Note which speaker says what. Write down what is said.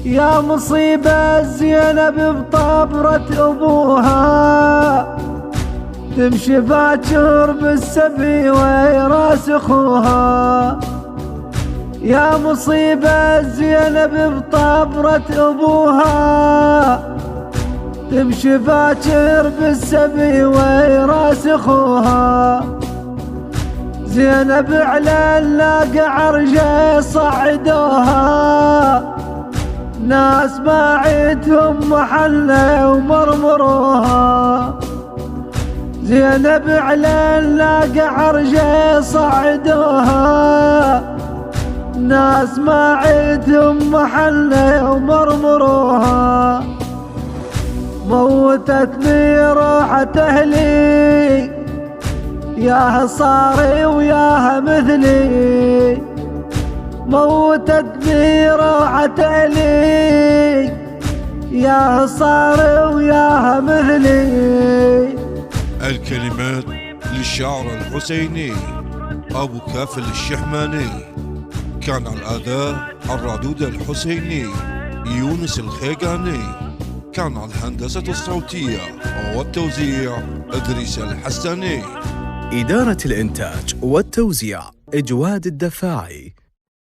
Speaker 1: يا مصيبة زينب بطبرة أبوها، تمشي باكر بالسبي ويراس أخوها. يا مصيبة زينب بطبرة أبوها، تمشي باكر بالسبي ويراس أخوها. زينب على اللاقى عرجة صعدوها، ناس ما عيدهم محلة ومرمروها. زينب على اللاقى عرجة صعدوها، ناس ما عيدهم محلة ومرمروها. موتتني روحة أهلي، ياها صاري وياها مثلي. موتتني روحة أهلي، ياها صاري وياها مثلي.
Speaker 2: الكلمات للشاعر الحسيني أبو كافل الشحماني. كان على الأداء الرادود الحسيني يونس الخيقاني. كان على الهندسة الصوتية والتوزيع إدريس الحساني.
Speaker 3: إدارة الإنتاج والتوزيع إجواد الدفاعي.